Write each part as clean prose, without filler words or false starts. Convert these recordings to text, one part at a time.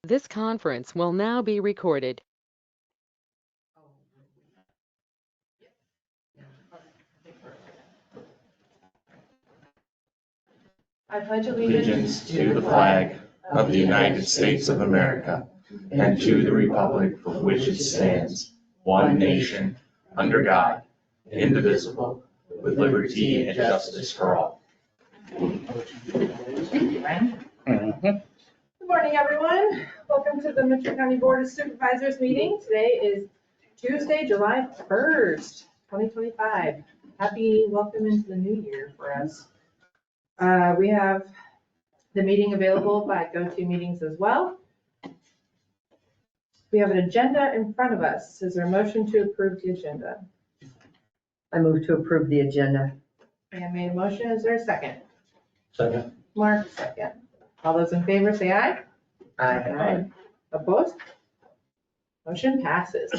This conference will now be recorded. I pledge allegiance to the flag of the United States of America and to the republic for which it stands, one nation, under God, indivisible, with liberty and justice for all. Thank you, Ryan. Good morning, everyone. Welcome to the Mitchell County Board of Supervisors meeting. Today is Tuesday, July 1st, 2025. Happy welcome into the new year for us. We have the meeting available by GoToMeetings as well. We have an agenda in front of us. Is there a motion to approve the agenda? I move to approve the agenda. Ann made a motion. Is there a second? Second. Mark, second. All those in favor say aye. Aye. Opposed? Motion passes.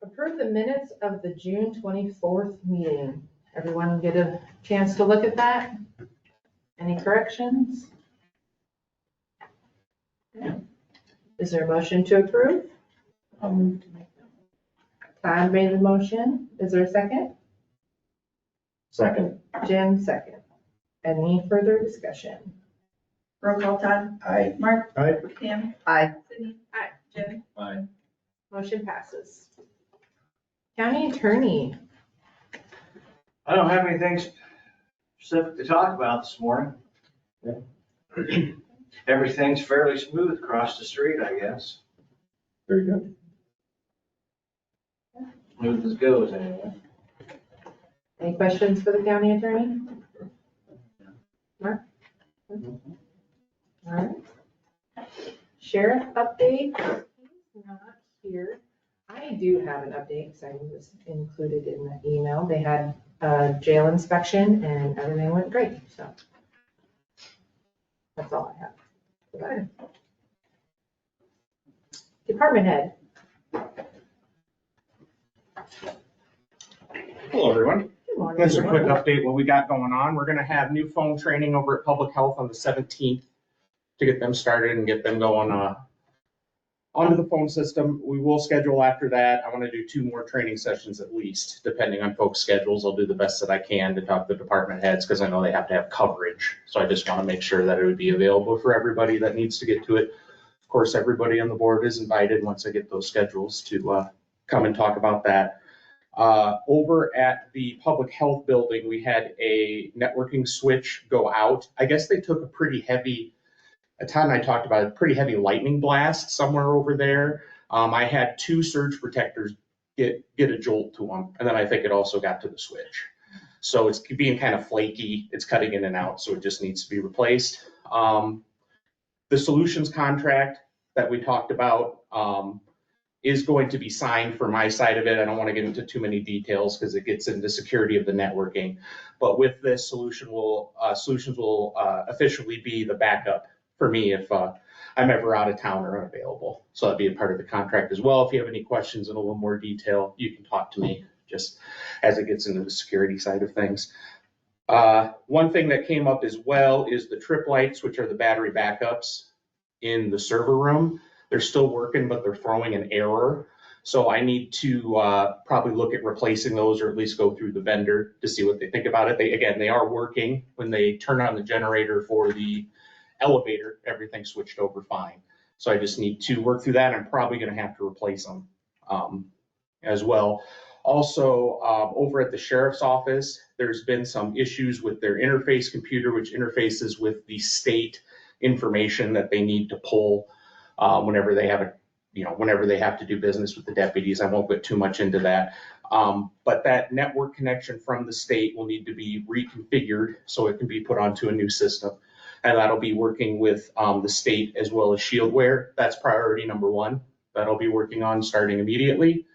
Approve the minutes of the June 24th meeting. Everyone get a chance to look at that? Any corrections? Is there a motion to approve? I'll move to make that. Todd made the motion. Is there a second? Second. Jen, second. Any further discussion? Roll call, Todd. Aye. Mark. Aye. Pam. Aye. Sydney. Aye. Jen. Aye. Motion passes. County Attorney. I don't have anything specific to talk about this morning. Everything's fairly smooth across the street, I guess. Very good. Smooth as goes, anyway. Any questions for the county attorney? Mark? All right. Sheriff update, he's not here. I do have an update because I was included in the email. They had a jail inspection and everything went great, so. That's all I have. Okay. Department head. Hello, everyone. Good morning. Just a quick update what we got going on. We're gonna have new phone training over at Public Health on the 17th to get them started and get them going onto the phone system. We will schedule after that. I want to do 2 more training sessions at least, depending on folks' schedules. I'll do the best that I can to talk to department heads because I know they have to have coverage. So I just want to make sure that it would be available for everybody that needs to get to it. Of course, everybody on the board is invited once I get those schedules to come and talk about that. Over at the public health building, we had a networking switch go out. I guess they took a pretty heavy, Todd and I talked about a pretty heavy lightning blast somewhere over there. I had 2 surge protectors get a jolt to them, and then I think it also got to the switch. So it's being kind of flaky. It's cutting in and out, so it just needs to be replaced. The solutions contract that we talked about is going to be signed for my side of it. I don't want to get into too many details because it gets into security of the networking. But with this, Solutions will officially be the backup for me if I'm ever out of town or unavailable. So that'd be a part of the contract as well. If you have any questions in a little more detail, you can talk to me just as it gets into the security side of things. One thing that came up as well is the trip lights, which are the battery backups in the server room. They're still working, but they're throwing an error. So I need to probably look at replacing those or at least go through the vendor to see what they think about it. They are working. When they turn on the generator for the elevator, everything switched over fine. So I just need to work through that. I'm probably going to have to replace them as well. Also, over at the sheriff's office, there's been some issues with their interface computer, which interfaces with the state information that they need to pull whenever they have whenever they have to do business with the deputies. I won't get too much into that. But that network connection from the state will need to be reconfigured so it can be put onto a new system. And that'll be working with the state as well as Shieldware. That's priority number 1. That'll be working on starting immediately.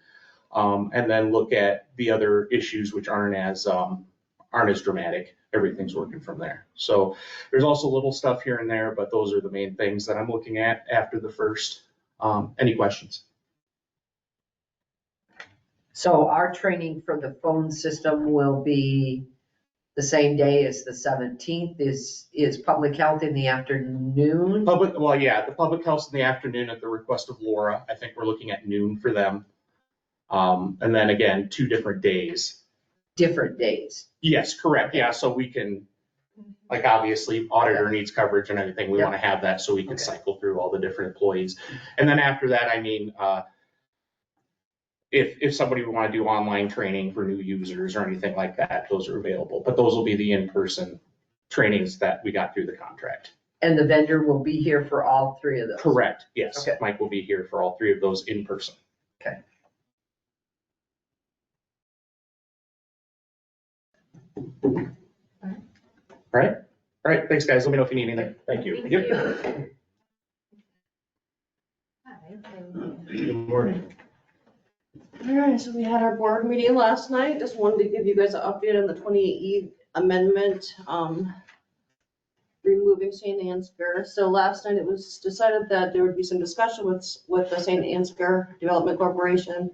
And then look at the other issues which aren't as dramatic. Everything's working from there. So there's also little stuff here and there, but those are the main things that I'm looking at after the first. Any questions? So our training for the phone system will be the same day as the 17th. Is public health in the afternoon? The public health's in the afternoon at the request of Laura. I think we're looking at noon for them. And then again, 2 different days. Different days. Yes, correct. Yeah, so we can, like, obviously auditor needs coverage and everything. We Yeah. want to have that so we can Okay. cycle through all the different employees. And then after that, I mean, if somebody would want to do online training for new users or anything like that, those are available. But those will be the in-person trainings that we got through the contract. And the vendor will be here for all 3 of those? Correct, yes. Okay. Mike will be here for all 3 of those in person. Okay. All right, thanks, guys. Let me know if you need anything. Thank you. Yep. Good morning. All right, so we had our board meeting last night. Just wanted to give you guys an update on the 28E amendment, removing St. Ansgar. So last night it was decided that there would be some discussion with the St. Ansgar Development Corporation,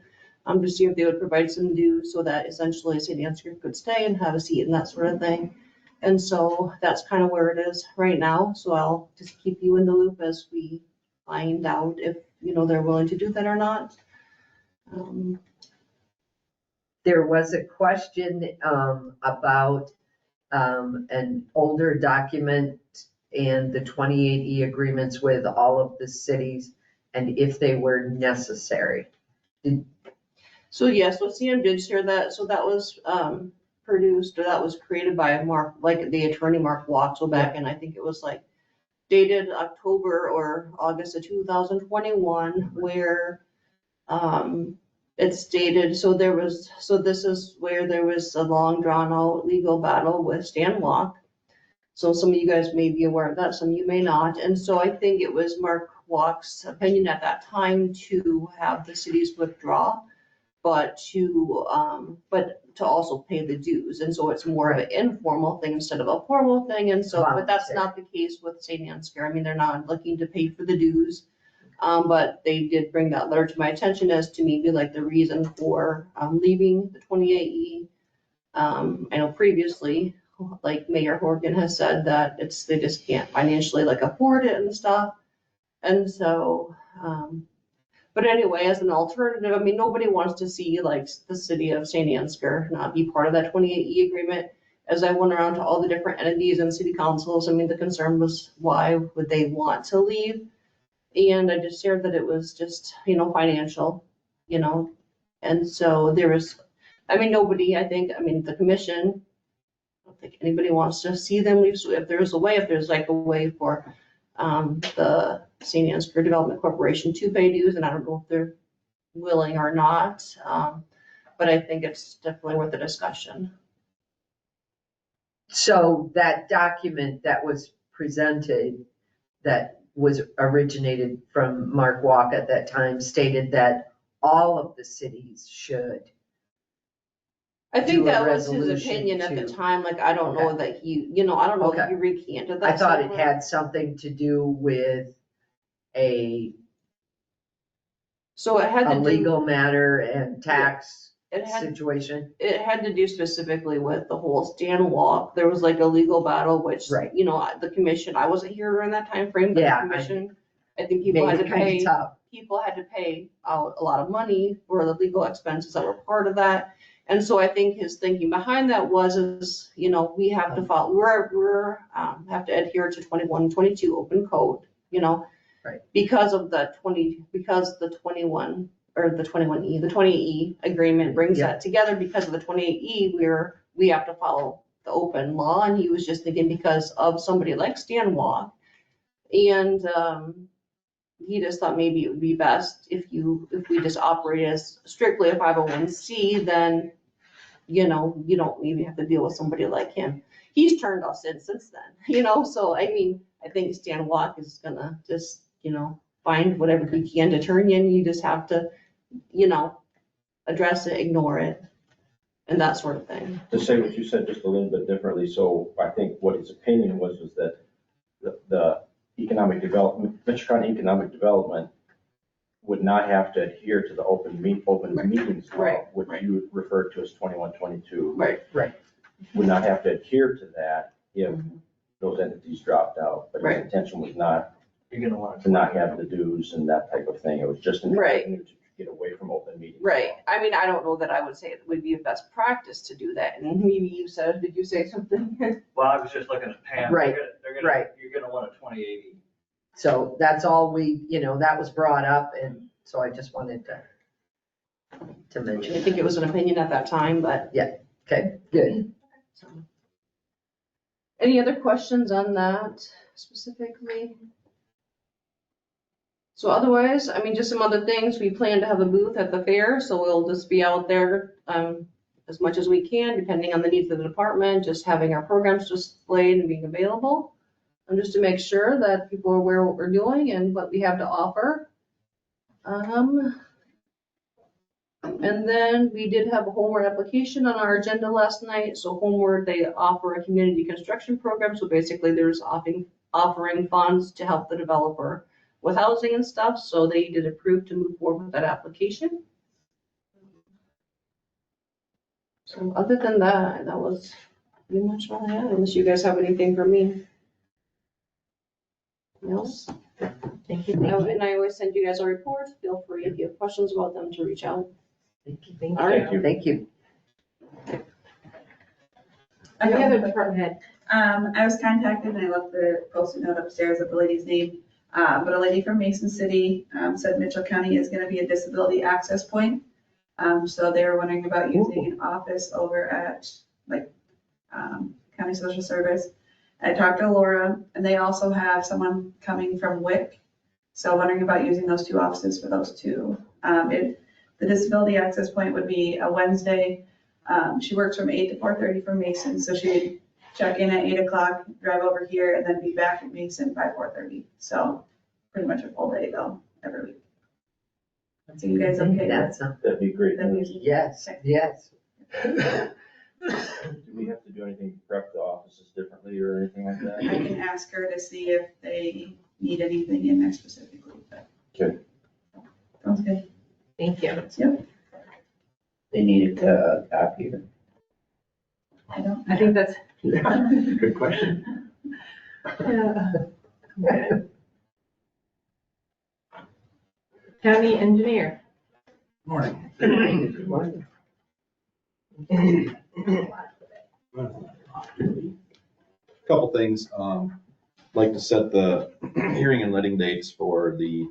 to see if they would provide some dues so that essentially St. Ansgar could stay and have a seat and that sort of thing. And so that's kind of where it is right now. So I'll just keep you in the loop as we find out if, they're willing to do that or not. There was a question about an older document and the 28E agreements with all of the cities and if they were necessary. So yes, so CM did share that. So that was produced, or that was created by Mark, like the attorney Mark Watzel back in, I think it was like dated October or August of 2021, where it stated, so this is where there was a long drawn out legal battle with Stan Walk. So some of you guys may be aware of that, some of you may not. And so I think it was Mark Walk's opinion at that time to have the cities withdraw, but to also pay the dues. And so it's more of an informal thing instead of a formal thing. And so, but that's not the case with St. Ansgar. I mean, they're not looking to pay for the dues. But they did bring that letter to my attention as to maybe like the reason for leaving the 28E. I know previously, like Mayor Horgan has said that they just can't financially like afford it and stuff. And so, but anyway, as an alternative, I mean, nobody wants to see like the city of St. Ansgar not be part of that 28E agreement. As I went around to all the different entities and city councils, I mean, the concern was why would they want to leave? And I just shared that it was just, financial, and so there was, I mean, nobody, the commission, I don't think anybody wants to see them leave. So if there's like a way for the St. Ansgar Development Corporation to pay dues, and I don't know if they're willing or not, but I think it's definitely worth a discussion. So that document that was presented, that was originated from Mark Walk at that time, stated that all of the cities should. I think Do a that was his resolution opinion at the to- time, like, I don't know that he, I don't know that he recanted that. I thought it statement. had something to do with a So it had to do. legal matter and tax It had situation. It had to do specifically with the whole Stan Walk. There was like a legal battle, which, Right. The commission, I wasn't here during that time frame, but Yeah, the commission, I think people had Made to it kind pay, of tough. out a lot of money for the legal expenses that were part of that. And so I think his thinking behind that was, we have to follow, have to adhere to 21-22 open code, Right. because the 21, or the 21E, the 28E agreement brings Yeah. that together. Because of the 28E, we have to follow the open law. And he was just thinking because of somebody like Stan Walk. And he just thought maybe it would be best if we just operate as strictly a 501c, then, you don't maybe have to deal with somebody like him. He's turned us in since then, so I mean, I think Stan Walk is gonna just, find whatever he can to turn you in. You just have to, address it, ignore it, and that sort of thing. To say what you said just a little bit differently, so I think what his opinion was that the economic development, Mitchell County economic development would not have to adhere to the open meetings law, Right, which right. you referred to as 21-22. Right. would not have to adhere to that if those entities dropped out. But his Right. intention was not You're gonna want to not have the dues and that type of thing. It was just an Right. avenue to get away from open meetings. Right, I mean, I don't know that I would say it would be a best practice to do that, and maybe you said, did you say something? Well, I was just looking at Pam. Right, They're gonna, right. you're gonna want a 2080. So that's all we, that was brought up, and so I just wanted to I mention. think it was an opinion at that time, but. Okay, good. Any other questions on that specifically? So otherwise, I mean, just some other things, we plan to have a booth at the fair, so we'll just be out there, as much as we can, depending on the needs of the department, just having our programs displayed and being available. And just to make sure that people are aware of what we're doing and what we have to offer. And then we did have a homeward application on our agenda last night. So homeward, they offer a community construction program. So basically there's offering funds to help the developer with housing and stuff. So they did approve to move forward with that application. So other than that, that was pretty much all I had, unless you guys have anything for me. Anything else? Thank you. Oh, and I always send you guys a report. Feel free, if you have questions about them, to reach out. Thank you. Thank All right. Thank you. Thank you. Any other department head? I was contacted and I left the post-it note upstairs of the lady's name. But a lady from Mason City, said Mitchell County is gonna be a disability access point. So they were wondering about using an office over at County Social Service. I talked to Laura and they also have someone coming from WIC. So wondering about using those two offices for those two. The disability access point would be a Wednesday. She works from 8 to 4:30 from Mason, so she'd check in at 8 o'clock, drive over here, and then be back at Mason by 4:30. So pretty much a full day though, every week. So you guys okay? That's, That'd be great. That'd be- yes, yes. Do we have to do anything to prep the offices differently or anything like I that? can ask her to see if they need anything in there specifically, but. Okay. Sounds good. Thank you. They needed a copier. I don't. I think that's. Good question. County engineer. Morning. Good morning. Couple things, like to set the hearing and letting dates for the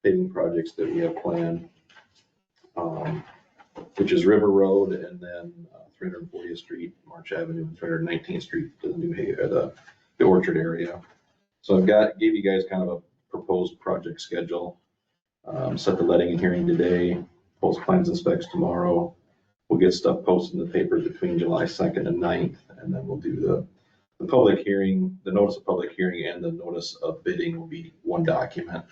paving projects that we have planned. Which is River Road and then 340th Street, March Avenue, and 319th Street to the new, the Orchard area. So gave you guys kind of a proposed project schedule. Set the letting and hearing today, post plans and specs tomorrow. We'll get stuff posted in the paper between July 2nd and 9th, and then we'll do the public hearing, the notice of public hearing and the notice of bidding will be one document.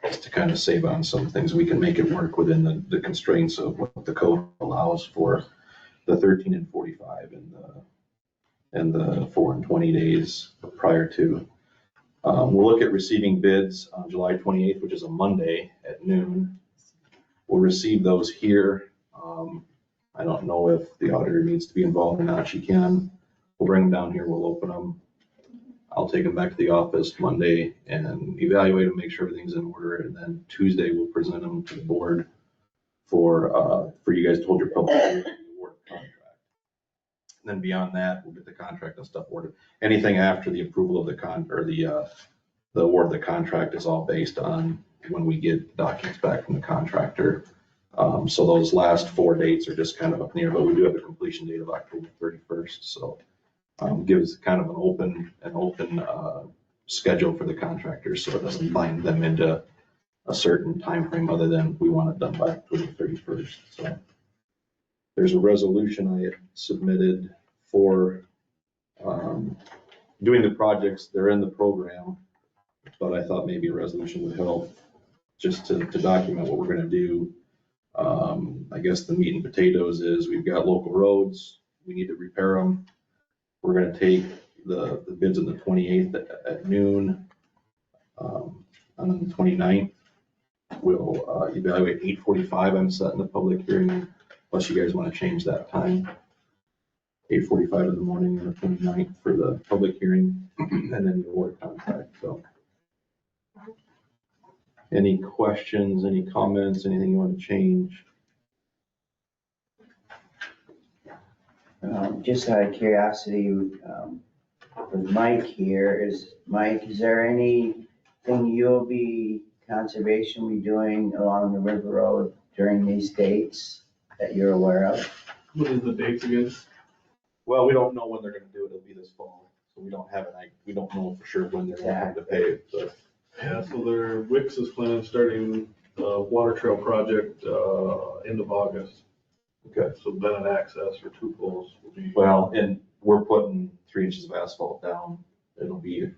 Just to kind of save on some things, we can make it work within the constraints of what the code allows for the 13 and 45 and the 4 and 20 days prior to. We'll look at receiving bids on July 28th, which is a Monday at noon. We'll receive those here. I don't know if the auditor needs to be involved or not. She can. We'll bring them down here. We'll open them. I'll take them back to the office Monday and evaluate them, make sure everything's in order. And then Tuesday, we'll present them to the board for you guys to hold your public hearing and award the contract. And then beyond that, we'll get the contract and stuff ordered. Anything after the approval of the award of the contract is all based on when we get documents back from the contractor. So those last 4 dates are just kind of up in the air, but we do have a completion date of October 31st. So gives kind of an open schedule for the contractors, so it doesn't bind them into a certain time frame other than we want it done by October 31st. So there's a resolution I had submitted for doing the projects. They're in the program, but I thought maybe a resolution would help just to document what we're going to do. I guess the meat and potatoes is we've got local roads. We need to repair them. We're going to take the bids on the 28th at noon. On the 29th, we'll evaluate 8:45. I'm setting the public hearing, unless you guys want to change that time. 8:45 in the morning on the 29th for the public hearing and then the award contract, so. Any questions, any comments, anything you want to change? Just out of curiosity, with Mike here, Mike, is there anything you'll be, conservation be doing along the river road during these dates that you're aware of? What is the dates again? Well, we don't know when they're gonna do it. It'll be this fall. So we don't have we don't know for sure when they're going to pave, but. Yeah, so Wix is planning on starting the water trail project, end of August. Okay. So Bennett access for 2 poles will be. Well, and we're putting 3 inches of asphalt down. It'll be a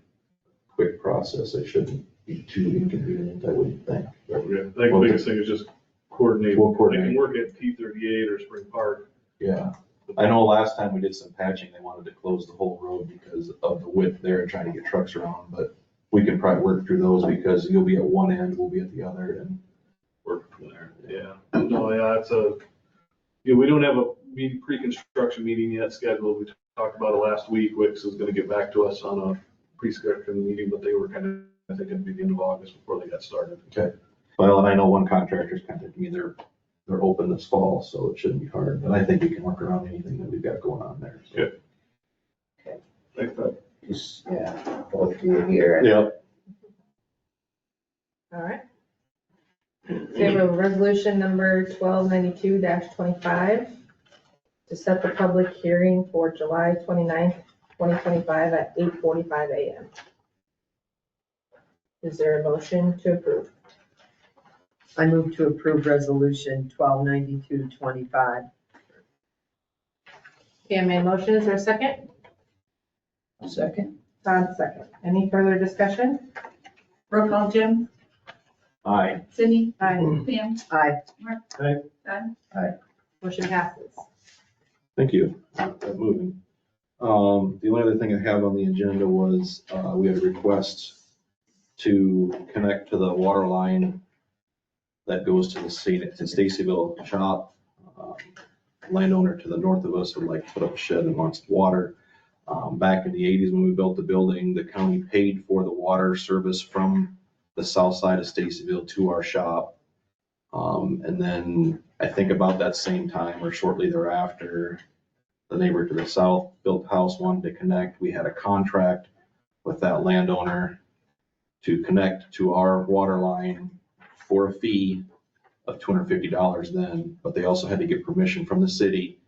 quick process. It shouldn't be too inconvenient, I wouldn't think. Yeah, I think the biggest thing is just coordinate. We'll They coordinate. can work at T38 or Spring Park. Yeah. I know last time we did some patching, they wanted to close the whole road because of the width there and trying to get trucks around, but we can probably work through those because you'll be at one end, we'll be at the other, and Work from there. Yeah. No, yeah, we don't have a pre-construction meeting yet scheduled. We talked about it last week. Wix is gonna get back to us on a pre-construction meeting, but they were kind of, I think it'd be the end of August before they got started. okay. Well, and I know one contractor's contacted me, they're open this fall, so it shouldn't be hard, but I think we can work around anything that we've got going on there. So. Yeah. Okay. Thanks, Pat. Just, yeah, both of you here. Yep. All right. So we have a resolution number 1292-25 to set the public hearing for July 29th, 2025 at 8:45 a.m. Is there a motion to approve? I move to approve resolution 1292-25. Pam made a motion. Is there a second? A second. Todd, second. Any further discussion? Roll call, Jim, Aye. Cindy, Aye. Pam, Aye. Mark. Aye. Todd. Motion passes. Thank you. Keep moving. The only other thing I have on the agenda was, we had a request to connect to the water line that goes to the Stacyville shop. Landowner to the north of us would like to put up a shed and wants water. Back in the 80s when we built the building, the county paid for the water service from the south side of Stacyville to our shop. And then I think about that same time or shortly thereafter, the neighbor to the south built a house, wanted to connect. We had a contract with that landowner to connect to our water line for a fee of $250 then, but they also had to get permission from the city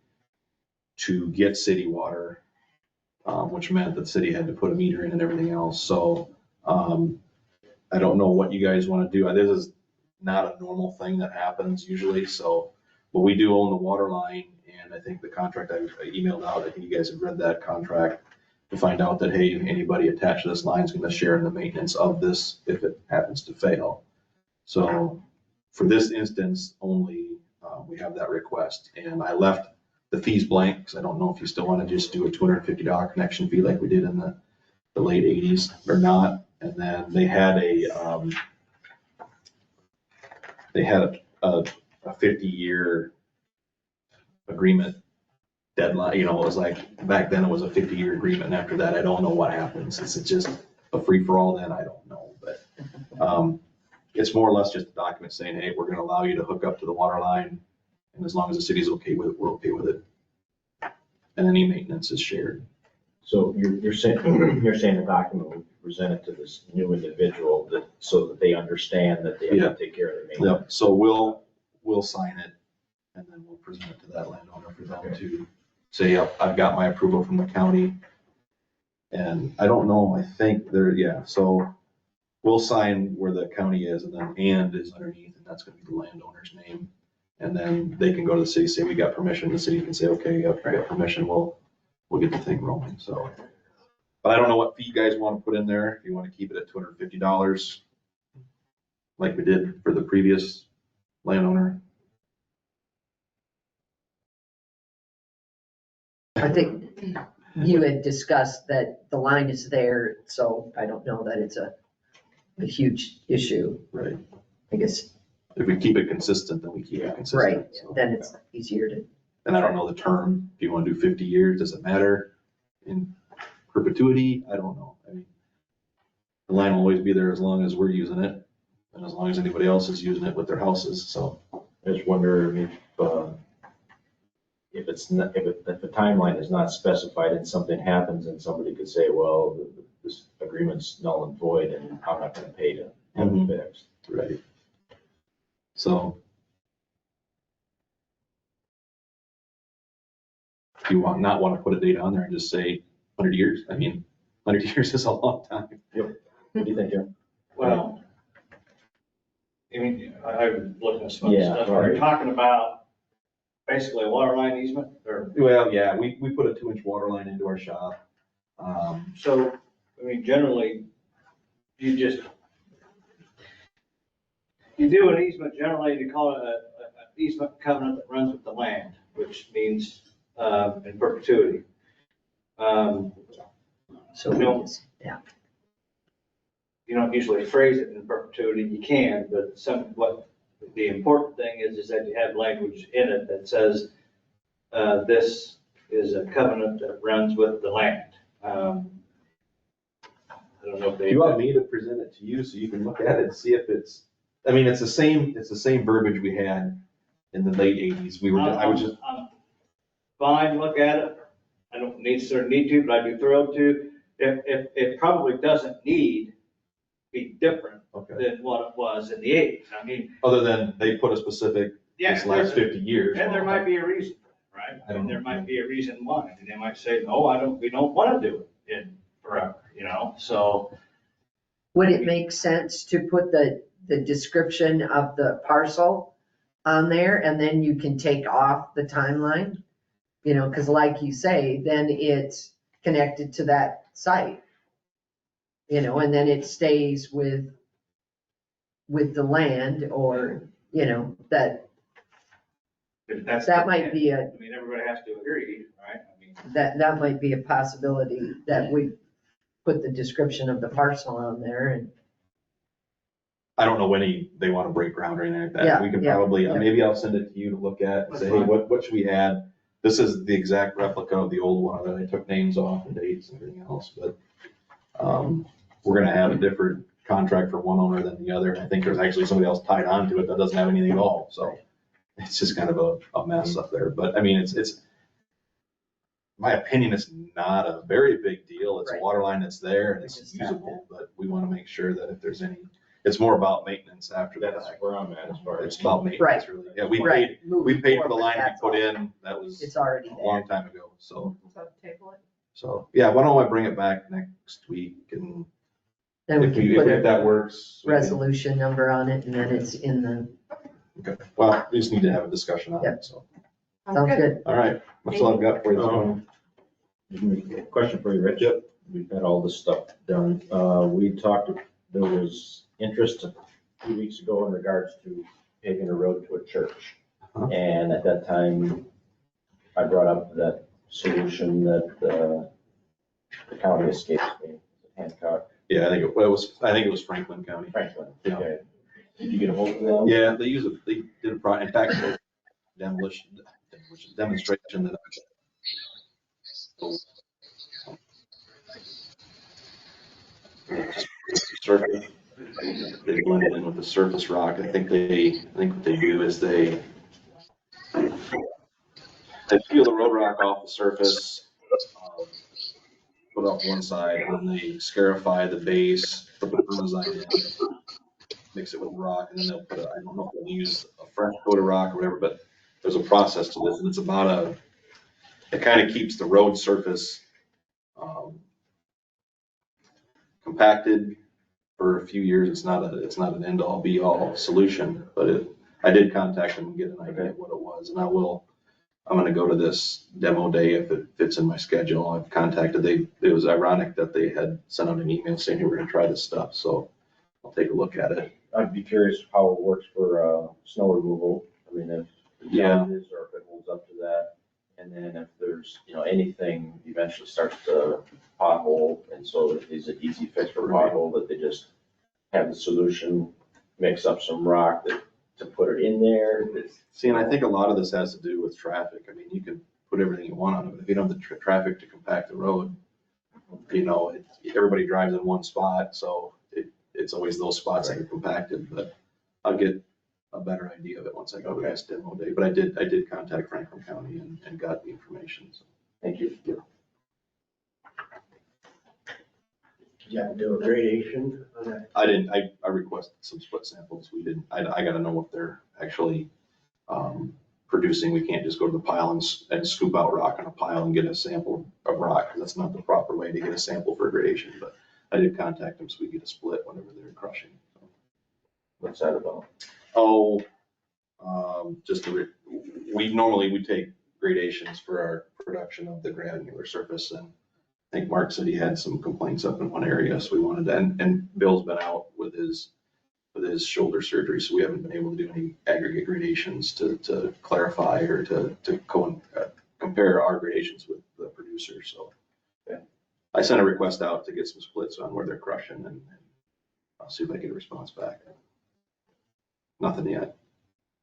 to get city water, which meant that the city had to put a meter in and everything else. So I don't know what you guys want to do. This is not a normal thing that happens usually. So, but we do own the water line, and I think the contract I emailed out, I think you guys have read that contract to find out that, hey, anybody attached to this line is going to share in the maintenance of this if it happens to fail. So for this instance only, we have that request, and I left the fees blank because I don't know if you still want to just do a $250 connection fee like we did in the late 80s or not. And then they had a 50-year agreement deadline. You know, it was like back then it was a 50-year agreement, and after that I don't know what happens. Is it just a free for all then? I don't know, but it's more or less just a document saying, hey, we're going to allow you to hook up to the water line, and as long as the city's okay with it, we're okay with it. And any maintenance is shared. So you're saying the document will be presented to this new individual so that they understand that they have to take care of the maintenance. Yep, so we'll sign it, and then we'll present it to that landowner for them to say, yep, I've got my approval from the county. And I don't know, I think so we'll sign where the county is, and then and is underneath, and that's gonna be the landowner's name. And then they can go to the city, say, we got permission. The city can say, okay, yep, we got permission, we'll get the thing rolling, so. But I don't know what fee you guys want to put in there, if you want to keep it at $250, like we did for the previous landowner. I think you had discussed that the line is there, so I don't know that it's a huge issue. Right. I guess, If we keep it consistent, then we keep it consistent. right, so. then it's easier to And I don't know the term, if you want to do 50 years, does it matter in perpetuity? I don't know. I mean, the line will always be there as long as we're using it and as long as anybody else is using it with their houses, so. I just wonder if it's not, if the timeline is not specified and something happens and somebody could say, well, this agreement's null and void and I'm not gonna pay to have it fixed. Right. So. Do you not want to put a date on there and just say 100 years? I mean, 100 years is a long time. What do you think, Jim? Well, I mean, I was looking at some Yeah, stuff, all right. we're talking about basically a water line easement, or, Well, yeah, we put a 2-inch water line into our shop. so, I mean, generally, you do an easement, generally, they call it an easement covenant that runs with the land, which means, in perpetuity. So, No. yeah. You don't usually phrase it in perpetuity, you can, but what the important thing is that you have language in it that says, this is a covenant that runs with the land. I don't know if Do they. you want me to present it to you so you can look at it and see if it's, I mean, it's the same verbiage we had in the late 80s. I was just. I'm fine, look at it. I don't necessarily need to, but I'd be thrilled to. If it probably doesn't need be different Okay. than what it was in the 80s. I mean, Other than they put a specific, this last 50 years. and there might be a reason, right? I don't And there know. might be a reason why. And they might say, no, we don't want to do it forever, so. Would it make sense to put the description of the parcel on there and then you can take off the timeline? Because like you say, then it's connected to that site. And then it stays with the land or, that might be I mean, everybody has to agree, right? I mean, that might be a possibility that we put the description of the parcel on there and. I don't know when they want to break ground or anything like that. Yeah, We can yeah, probably, yeah. maybe I'll send it to you to look at and say, hey, what should we add? This is the exact replica of the old one, that I took names off and dates and everything else, but, we're gonna have a different contract for one owner than the other. I think there's actually somebody else tied onto it that doesn't have anything at all, so it's just kind of a mess up there. But I mean, it's, my opinion, is not a very big deal. It's a Right. water line that's there and it's We just have usable, but we want to make sure that if there's any, it's more about maintenance after the That's fact. where I'm at as far as. It's about maintenance, really. Yeah, we Right, paid moving for the forward, line we that's put all. in. That was It's already a there. long time ago, so. Table it. So, yeah, why don't I bring it back next week and Then we if can put if a that works. we can- resolution number on it and then it's in the, Okay, well, we just need to have a discussion on it, so. sounds good. All right, that's all I've got for you this morning. Question for you, Rich. Yep. We've got all this stuff done. We talked, there was interest a few weeks ago in regards to paving a road to a church. Uh-huh. And at that time, I brought up that solution that the county escapes me, Hancock, Yeah, I think it was Franklin County. Franklin. Yeah. Okay. Did you get a hold of them? Yeah, they did a in fact, demonstration that. Surface. They blend it in with the surface rock. I think what they do is they peel the road rock off the surface, put it off one side, and then they scarify the base, put the permazine in, mix it with rock, and then they'll put I don't know if they'll use a fresh coat of rock or whatever, but there's a process to this, and it's about it kind of keeps the road surface compacted for a few years. It's not an end all be all solution, but I did contact them and get an idea of what it was, and I'm gonna go to this demo day if it fits in my schedule. I've contacted, it was ironic that they had sent out an email saying, hey, we're gonna try this stuff, so I'll take a look at it. I'd be curious how it works for snow removal. I mean, if the challenges or if it holds up to that. And then if there's, anything eventually starts to pothole, and so is it easy fix for pothole that they just have the solution, mix up some rock that to put it in there? See, and I think a lot of this has to do with traffic. I mean, you can put everything you want on it, but if you don't have the traffic to compact the road, you know, everybody drives in one spot, so it's always those spots that are compacted, but I'll get a better idea of it once I go to this demo day. But I did contact Franklin County and got the information, so. Thank you. You have to do a gradation on that. I didn't, I requested some split samples. We didn't, I gotta know what they're actually, producing. We can't just go to the pile and scoop out rock on a pile and get a sample of rock, because that's not the proper way to get a sample for gradation, but I did contact them so we get a split whenever they're crushing. What's that about? Oh, we take gradations for our production of the granular surface, and I think Mark said he had some complaints up in one area, so we wanted to, and Bill's been out with his shoulder surgery, so we haven't been able to do any aggregate gradations to clarify or to compare our gradations with the producer, so. Yeah. I sent a request out to get some splits on where they're crushing, and I'll see if I get a response back. Nothing yet.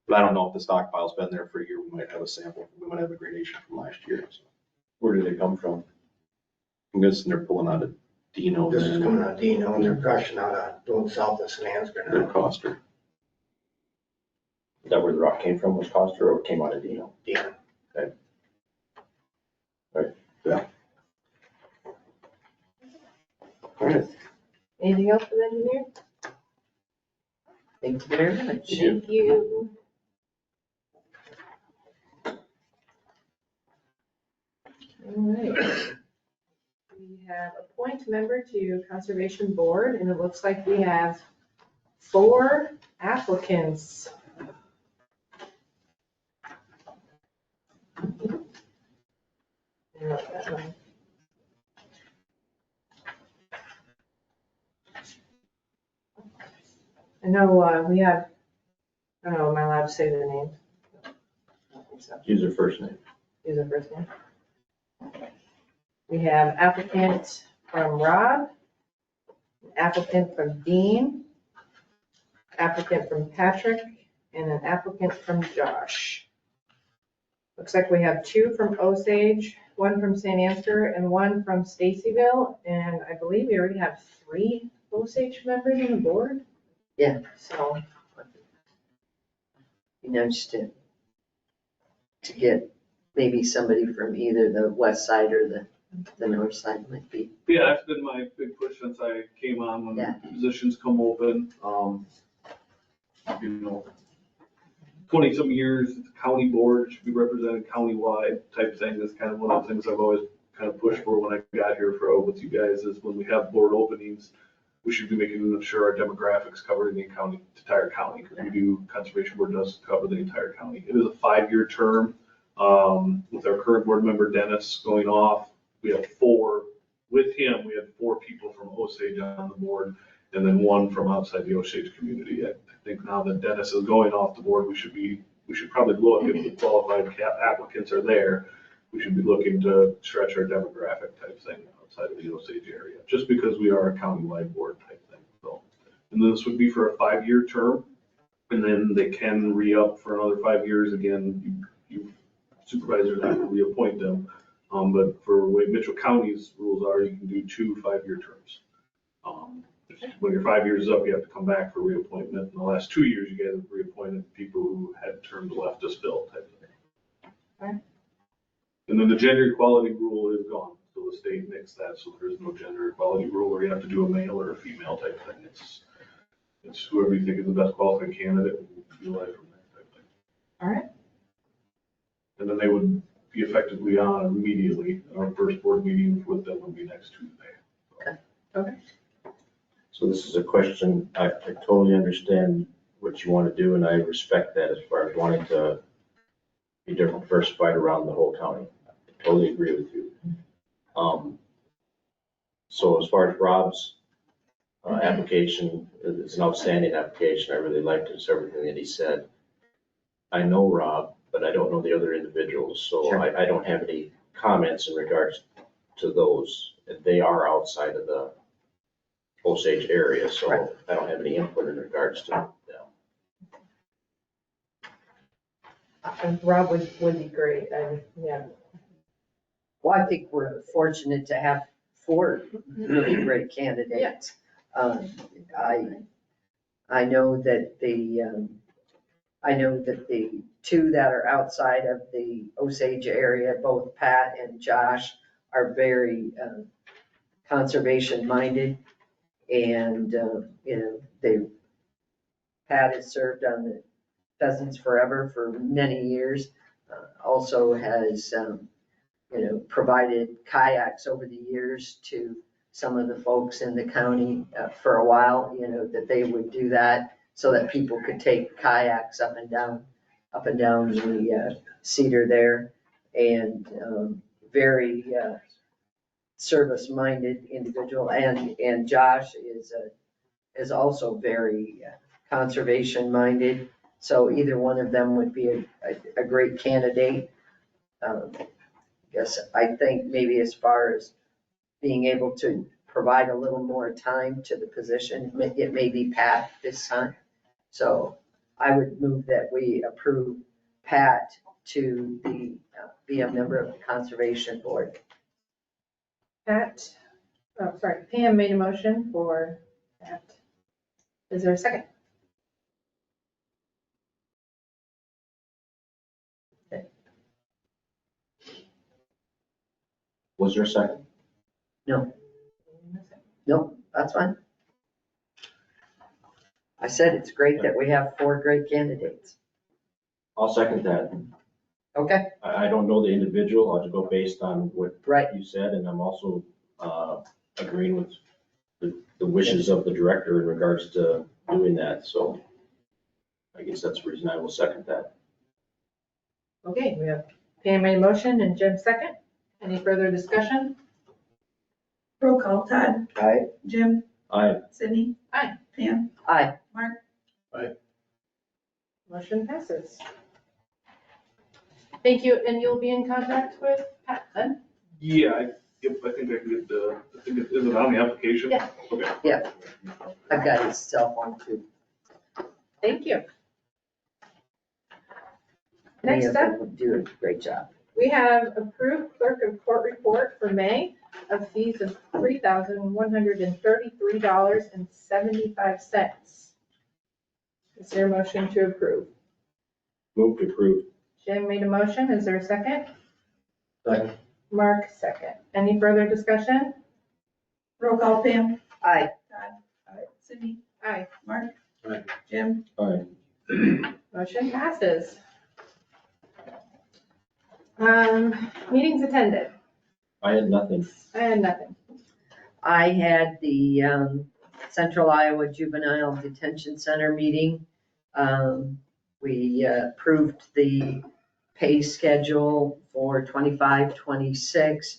But I don't know if the stockpile's been there for a year. We might have a sample. We might have a gradation from last year. So. Where do they come from? I'm guessing they're pulling out of Dino. This is coming out of Dino, and they're crushing out of, going south of San Ansgar Their now. Coster. Is that where the rock came from, was Coster, or it came out of Dino? Dino. Okay. Right. Yeah. All right. Anything else for the engineer? Thank you very much. Thank you. All right. We have appoint member to conservation board, and it looks like we have 4 applicants. I know we have, I don't know, am I allowed to say their name? I don't think so. Use their first name. Use their first name. We have applicant from Rob, applicant from Dean, applicant from Patrick, and an applicant from Josh. Looks like we have 2 from Osage, 1 from St. Ansgar, and 1 from Stacyville, and I believe we already have 3 Osage members on the board. Yeah. So, Be nice to get maybe somebody from either the west side or the north side might be. Yeah, that's been my big push since I came on, when Yeah. positions come open. You know, 20-some years, it's a county board, it should be represented countywide type thing. That's kind of one of the things I've always kind of pushed for when I got here with you guys, is when we have board openings, we should be making sure our demographics cover the entire county, because we do, conservation board does cover the entire county. It is a 5-year term. With our current board member Dennis going off, we have 4, with him, we had 4 people from Osage on the board, and then 1 from outside the Osage community. I think now that Dennis is going off the board, we should probably look, if the qualified applicants are there, we should be looking to stretch our demographic type thing outside of the Osage area, just because we are a countywide board type thing. So, and then this would be for a 5-year term, and then they can re-up for another 5 years. Again, you supervisors have to reappoint them. But for the way Mitchell County's rules are, you can do 2 5-year terms. When your 5 years is up, you have to come back for reappointment. In the last 2 years, you guys have reappointed people who had terms left to fill type of thing. Okay. And then the gender equality rule is gone. So the state nixed that, so there's no gender equality rule where you have to do a male or a female type thing. It's whoever you think is the best qualified candidate, will be elected from that type thing. all right. And then they would be effectively on immediately. Our first board meeting with them would be next Tuesday. Okay. So this is a question, I totally understand what you want to do, and I respect that as far as wanting to be diversified around the whole county. I totally agree with you. So as far as Rob's application, it's an outstanding application. I really liked it, everything that he said. I know Rob, but I don't know the other individuals, so Sure. I don't have any comments in regards to those. They are outside of the Osage area, so Right. I don't have any input in regards to them. Rob would be great. Yeah. Well, I think we're fortunate to have 4 really great candidates. I know that the 2 that are outside of the Osage area, both Pat and Josh, are very conservation minded. And, Pat has served on the Pheasants Forever for many years. Also has, provided kayaks over the years to some of the folks in the county for a while, that they would do that so that people could take kayaks up and down the Cedar there. And very service-minded individual. And Josh is also very conservation-minded. So either one of them would be a great candidate. Yes, I think maybe as far as being able to provide a little more time to the position, it may be Pat this time. So I would move that we approve Pat to be a member of the Conservation Board. Pam made a motion for Pat. Is there a second? Was there a second? No, that's fine. I said it's great that we have 4 great candidates. I'll second that. Okay, I don't know the individual, I'll just go based on what right. you said, and I'm also agreeing with the wishes of the director in regards to doing that, so I guess that's the reason I will second that. Okay, we have Pam made a motion and Jim second. Any further discussion? Roll call, Todd. Aye. Jim. Aye. Sydney. Aye. Pam. Aye. Mark. Motion passes. Thank you, and you'll be in contact with Pat then? Yeah, yep, I think I can get is it on the application? Yeah. Okay. Yeah, I've got his cell phone too. Thank you. Many Next of up, them would do a great job. we have approved clerk of court report for May of fees of $3,133.75. Is there a motion to approve? Move to approve. Jim made a motion. Is there a second? Second. Mark, second. Any further discussion? Roll call, Pam. Aye. Todd. Sydney. Aye. Mark. Aye. Jim. Aye. Motion passes. Meetings attended. I had nothing. I had nothing. I had the Central Iowa Juvenile Detention Center meeting. We approved the pay schedule for 25-26,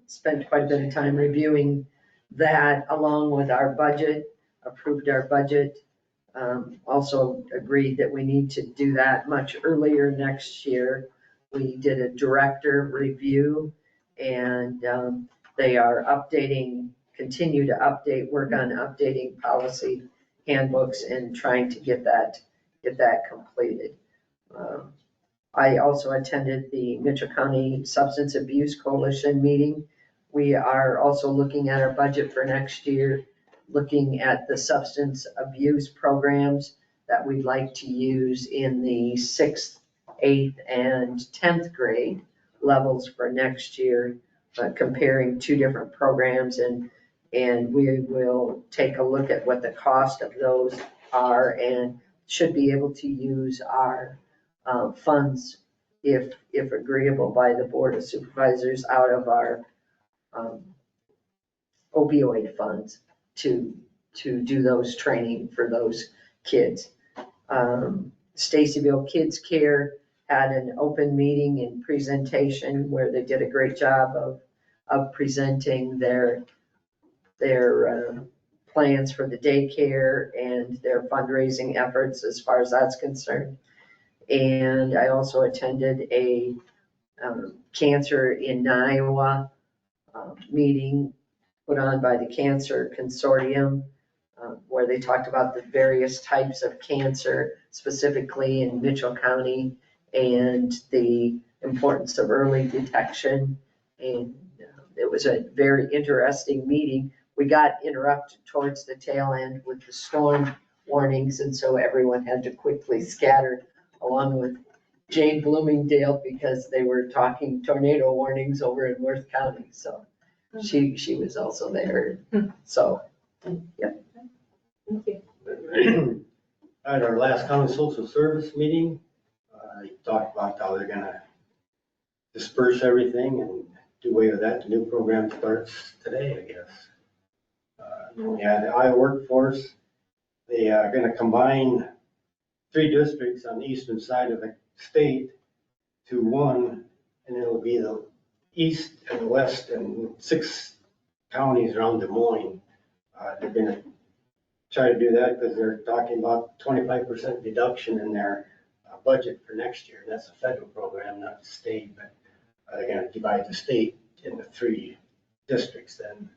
spent quite a bit of time reviewing that along with our budget, approved our budget. Also agreed that we need to do that much earlier next year. We did a director review and they are continue to work on updating policy handbooks and trying to get that completed. I also attended the Mitchell County Substance Abuse Coalition meeting. We are also looking at our budget for next year, looking at the substance abuse programs that we'd like to use in the 6th, 8th, and 10th grade levels for next year, comparing 2 different programs, and we will take a look at what the cost of those are and should be able to use our funds, if agreeable by the Board of Supervisors, out of our opioid funds to do those training for those kids. Stacyville Kids Care had an open meeting and presentation where they did a great job of presenting their plans for the daycare and their fundraising efforts as far as that's concerned. And I also attended a Cancer in Iowa meeting put on by the Cancer Consortium. where they talked about the various types of cancer, specifically in Mitchell County, and the importance of early detection. And it was a very interesting meeting. We got interrupted towards the tail end with the storm warnings, and so everyone had to quickly scatter along with Jane Bloomingdale because they were talking tornado warnings over in Worth County. So she was also there. So, yep. Thank you. At our last county social service meeting, I talked about how they're gonna disperse everything and do away with that. The new program starts today, I guess. Yeah, the Iowa workforce, they are gonna combine 3 districts on the eastern side of the state to one, and it'll be the east and west and 6 counties around Des Moines. They're gonna try to do that because they're talking about 25% deduction in their budget for next year. That's a federal program, not the state, but they're gonna divide the state into 3 districts then.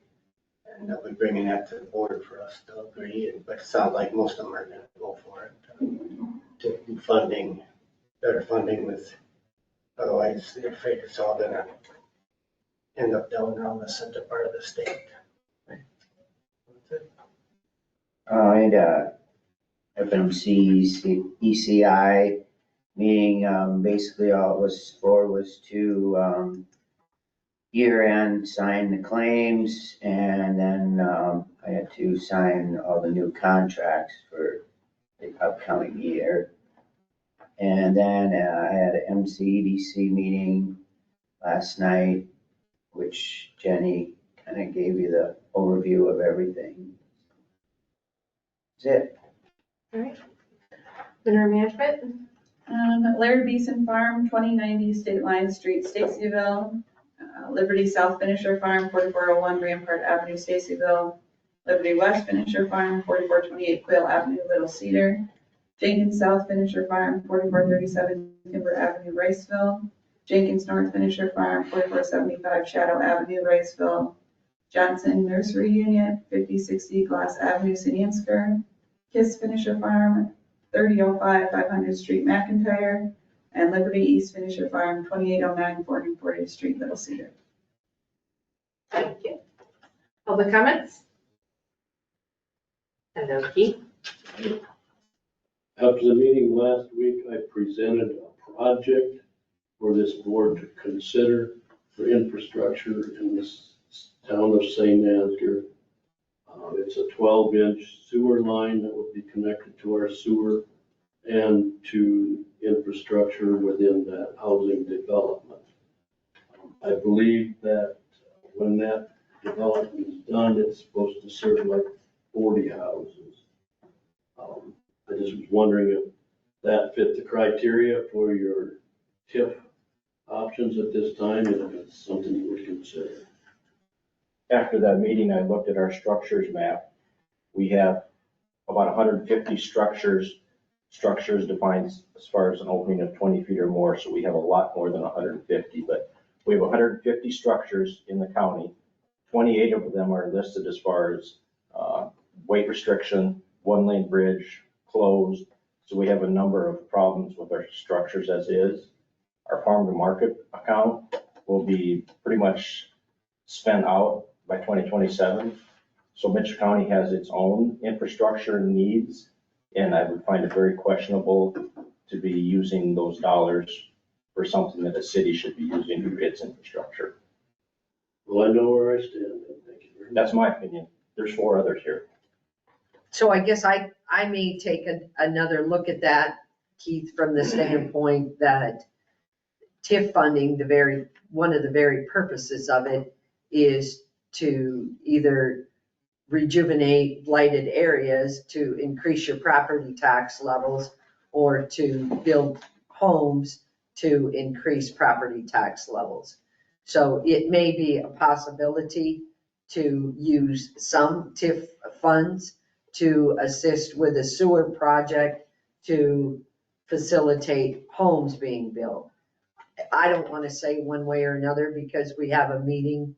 And they'll be bringing that to the board for us to agree, but it sounds like most of them are gonna go for it. To do funding, better funding with, otherwise they're afraid it's all gonna end up down around the center part of the state. And FMC, ECI meeting, basically all it was for was to, year-end sign the claims, and then, I had to sign all the new contracts for the upcoming year. And then, I had an MCDC meeting last night, which Jenny kind of gave you the overview of everything. That's it. All right. Dinner management? Larry Beeson Farm, 2090 State Line Street, Stacyville. Liberty South Finisher Farm, 4401 Rampart Avenue, Stacyville. Liberty West Finisher Farm, 4428 Quail Avenue, Little Cedar. Jenkins South Finisher Farm, 4437 Timber Avenue, Riceville. Jenkins North Finisher Farm, 4475 Shadow Avenue, Riceville. Johnson Nursery Unit, 5060 Glass Avenue, Sinansker. Kiss Finisher Farm, 3005 500th Street, McIntyre. And Liberty East Finisher Farm, 2809 440th Street, Little Cedar. Thank you. Public comments? Hello, Keith. After the meeting last week, I presented a project for this board to consider for infrastructure in this town of St. Ansgar. It's a 12-inch sewer line that would be connected to our sewer and to infrastructure within that housing development. I believe that when that development is done, it's supposed to serve like 40 houses. I just was wondering if that fit the criteria for your TIF options at this time, and if it's something you would consider. After that meeting, I looked at our structures map. We have about 150 structures defined as far as an opening of 20 feet or more, so we have a lot more than 150, but we have 150 structures in the county. 28 of them are listed as far as weight restriction, 1-lane bridge, closed, so we have a number of problems with our structures as is. Our farm to market account will be pretty much spent out by 2027. So Mitchell County has its own infrastructure needs, and I would find it very questionable to be using those dollars for something that a city should be using for its infrastructure. Well, I know where I stand. Thank you very much. That's my opinion. There's 4 others here. So I guess I may take another look at that, Keith, from the standpoint that TIF funding, one of the very purposes of it is to either rejuvenate blighted areas, to increase your property tax levels, or to build homes to increase property tax levels. So it may be a possibility to use some TIF funds to assist with a sewer project to facilitate homes being built. I don't want to say one way or another because we have a meeting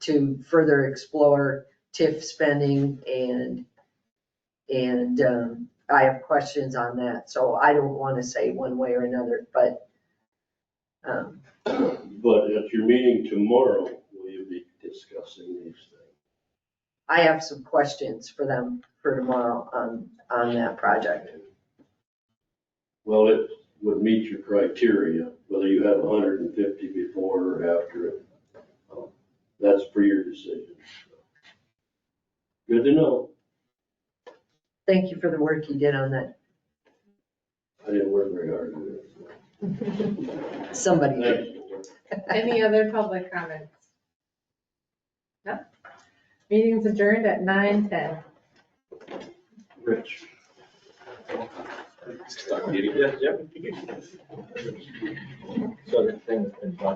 to further explore TIF spending and And I have questions on that, so I don't want to say one way or another, but But at your meeting tomorrow, will you be discussing these things? I have some questions for them for tomorrow on that project. Well, it would meet your criteria, whether you have 150 before or after it. That's for your decision. Good to know. Thank you for the work you did on that. I didn't work very hard on it. Somebody did. Any other public comments? No? Meeting's adjourned at 9:10. Rich. Yep. So the thing that's been done